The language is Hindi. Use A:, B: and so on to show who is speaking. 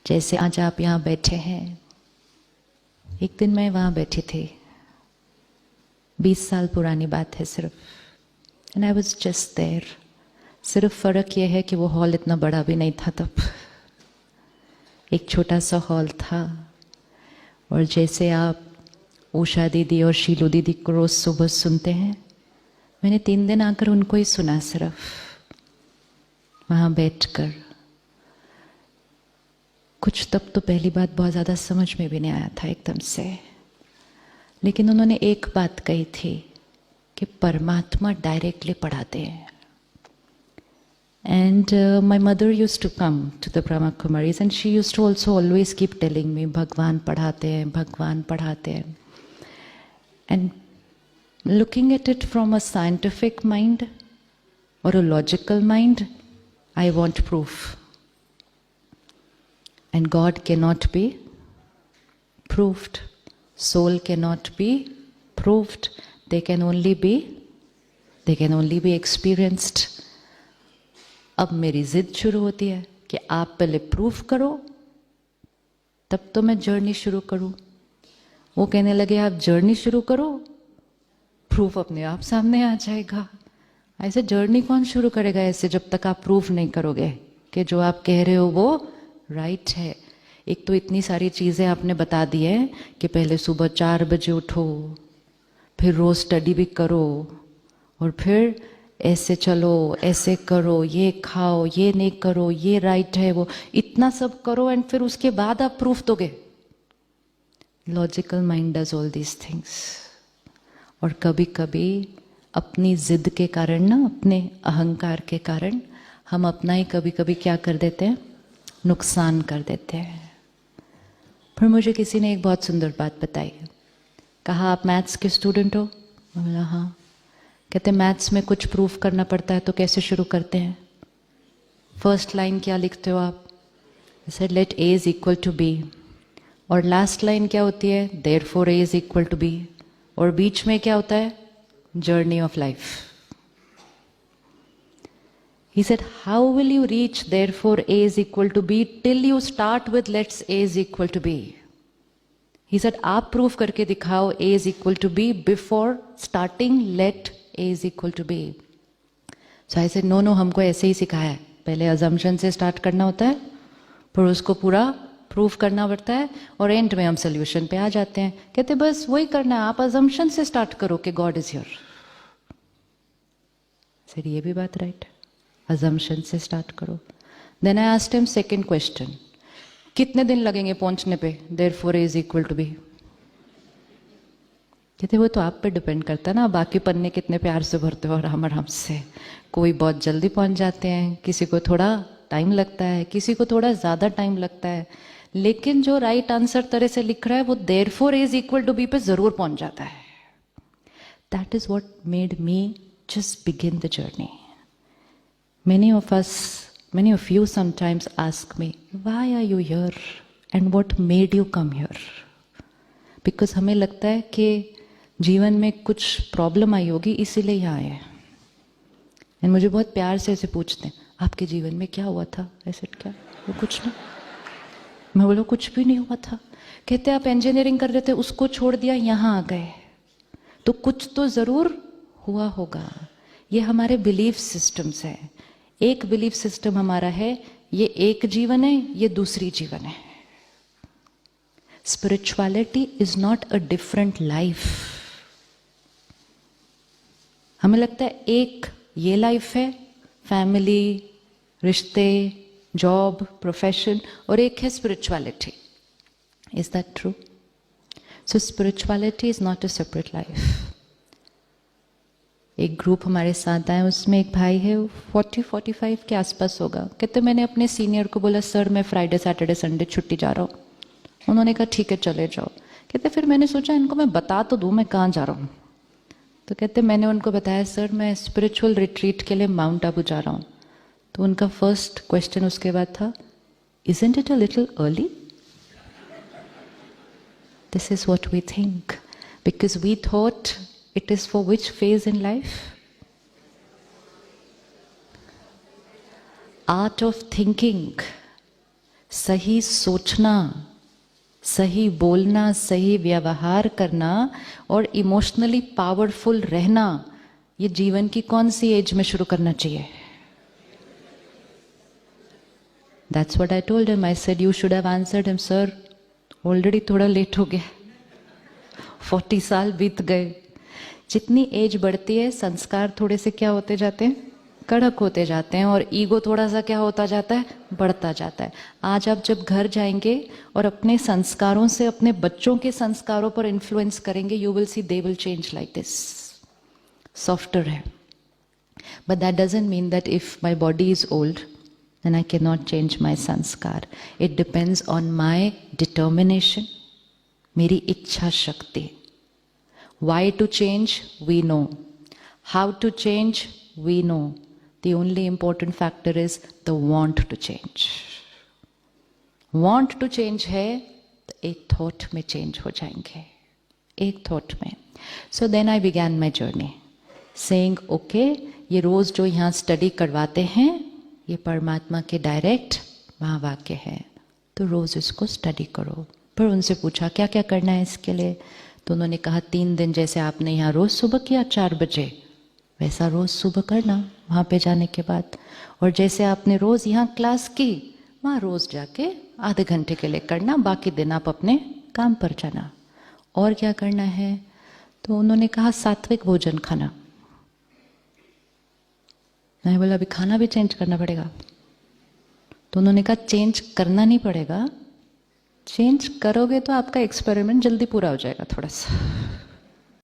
A: जैसे आज आप यहाँ बैठे हैं, एक दिन मैं वहाँ बैठी थी, 20 साल पुरानी बात है सिर्फ, and I was just there. सिर्फ फ़र्क यह है कि वो हॉल इतना बड़ा भी नहीं था तब, एक छोटा सा हॉल था। और जैसे आप उषा दीदी और शीलू दीदी को रोज़ सुबह सुनते हैं, मैंने 3 दिन आकर उनको ही सुना सिर्फ, वहाँ बैठकर। कुछ तब तो पहली बात बहुत ज़्यादा समझ में भी नहीं आया था एकदम से, लेकिन उन्होंने एक बात कही थी कि परमात्मा डायरेक्टली पढ़ाते हैं। And my mother use to come to the Brahma Kumaris and she use to also always keep telling me, भगवान पढ़ाते हैं, भगवान पढ़ाते हैं। And looking at it from a scientific mind or a logical mind, I want proof. And God cannot be proved. Soul cannot be proved. They can only be experienced. अब मेरी जिद शुरू होती है कि आप पहले प्रूफ करो, तब तो मैं जर्नी शुरू करूं। वो कहने लगे आप जर्नी शुरू करो, प्रूफ अपने आप सामने आ जाएगा। ऐसे जर्नी कौन शुरू करेगा ऐसे, जब तक आप प्रूफ नहीं करोगे कि जो आप कह रहे हो वो राइट है। एक तो इतनी सारी चीज़ें आपने बता दी है कि पहले सुबह 4 बजे उठो, फिर रोज़ स्टडी भी करो, और फिर ऐसे चलो, ऐसे करो, ये खाओ, ये नहीं करो, ये राइट है, वो इतना सब करो, एंड फिर उसके बाद आप प्रूफ दोगे। Logical mind does all these things. और कभी कभी अपनी जिद के कारण ना, अपने अहंकार के कारण हम अपना ही कभी कभी क्या कर देते हैं, नुकसान कर देते हैं। फिर मुझे किसी ने एक बहुत सुंदर बात बताई, कहा आप मैथ्स के स्टूडेंट हो? मैं बोला हाँ। कहते मैथ्स में कुछ प्रूफ करना पड़ता है तो कैसे शुरू करते हैं? फर्स्ट लाइन क्या लिखते हो आप? Said let A is equal to B, और लास्ट लाइन क्या होती है? Therefore A is equal to B, और बीच में क्या होता है? Journey of life. He said, how will you reach therefore A is equal to B till you start with let's A is equal to B? He said, आप प्रूफ करके दिखाओ A is equal to B before starting let A is equal to B. So I said, no, हमको ऐसे ही सिखाया है, पहले assumption से स्टार्ट करना होता है, फिर उसको पूरा प्रूफ करना पड़ता है, और एंड में हम सोल्यूशन पे आ जाते हैं। कहते बस वही करना है, आप assumption से स्टार्ट करो कि God is here. सर ये भी बात राइट है, assumption से स्टार्ट करो। Then I asked him second question, कितने दिन लगेंगे पहुंचने पे therefore A is equal to B? कहते वो तो आप पे डिपेंड करता है ना, बाकी पन्ने कितने प्यार से भरते हो आराम आराम से। कोई बहुत जल्दी पहुंच जाते हैं, किसी को थोड़ा टाइम लगता है, किसी को थोड़ा ज़्यादा टाइम लगता है, लेकिन जो राइट आंसर तरह से लिख रहा है वो therefore A is equal to B पे ज़रूर पहुंच जाता है। That is what made me just begin the journey. Many of you sometimes ask me, why are you here and what made you come here? Because हमें लगता है कि जीवन में कुछ प्रॉब्लम आई होगी इसीलिए यहाँ आए हैं। एंड मुझे बहुत प्यार से ऐसे पूछते हैं, आपके जीवन में क्या हुआ था? ऐसे क्या? वो कुछ नहीं। मैं बोला कुछ भी नहीं हुआ था। कहते आप इंजीनियरिंग कर रहे थे, उसको छोड़ दिया, यहाँ आ गए, तो कुछ तो ज़रूर हुआ होगा। ये हमारे बिलीफ सिस्टम्स हैं। एक बिलीफ सिस्टम हमारा है, ये एक जीवन है, ये दूसरी जीवन है। Spirituality is not a different life. हमें लगता है एक ये लाइफ है, फैमिली, रिश्ते, जॉब, प्रोफेशन, और एक है spirituality. Is that true? So spirituality is not a separate life. एक ग्रुप हमारे साथ आए, उसमें एक भाई है, 40-45 के आसपास होगा। कहते मैंने अपने सीनियर को बोला सर मैं फ्राइडे सैटरडे संडे छुट्टी जा रहा हूँ। उन्होंने कहा ठीक है चले जाओ। कहते फिर मैंने सोचा इनको मैं बता तो दूँ मैं कहाँ जा रहा हूँ। तो कहते मैंने उनको बताया सर मैं स्पिरिचुअल रिट्रीट के लिए माउंट आबू जा रहा हूँ। तो उनका फर्स्ट क्वेश्चन उसके बाद था, isn't it a little early? This is what we think, because we thought it is for which phase in life? Art of thinking. सही सोचना, सही बोलना, सही व्यवहार करना और इमोशनली पावरफुल रहना, ये जीवन की कौन सी एज में शुरू करना चाहिए? That's what I told him. I said, you should have answered him, sir. Already थोड़ा लेट हो गया, 40 साल बीत गए. जितनी एज बढ़ती है संस्कार थोड़े से क्या होते जाते हैं? कड़क होते जाते हैं, और ईगो थोड़ा सा क्या होता जाता है? बढ़ता जाता है. आज आप जब घर जाएंगे और अपने संस्कारों से अपने बच्चों के संस्कारों पर इन्फ्लुएंस करेंगे, you will see they will change like this. Softer है. But that doesn't mean that if my body is old then I cannot change my sanskar. It depends on my determination, मेरी इच्छा शक्ति. Why to change? We know. How to change? We know. The only important factor is the want to change. Want to change है तो एक thought में change हो जाएंगे, एक thought में. So then I began my journey, saying, okay, ये रोज जो यहाँ स्टडी करवाते हैं ये परमात्मा के डायरेक्ट महावाक्य है, तो रोज इसको स्टडी करो. पर उनसे पूछा क्या क्या करना है इसके लिए, तो उन्होंने कहा 3 दिन जैसे आपने यहाँ रोज सुबह किया 4 बजे, वैसा रोज सुबह करना वहाँ पे जाने के बाद. और जैसे आपने रोज यहाँ क्लास की, वहाँ रोज जाके आधे घंटे के लिए करना, बाकी दिन आप अपने काम पर जाना. और क्या करना है, तो उन्होंने कहा सात्विक भोजन खाना. मैं बोला अभी खाना भी चेंज करना पड़ेगा, तो उन्होंने कहा चेंज करना नहीं पड़ेगा, चेंज करोगे तो आपका एक्सपेरिमेंट जल्दी पूरा हो जाएगा थोड़ा सा.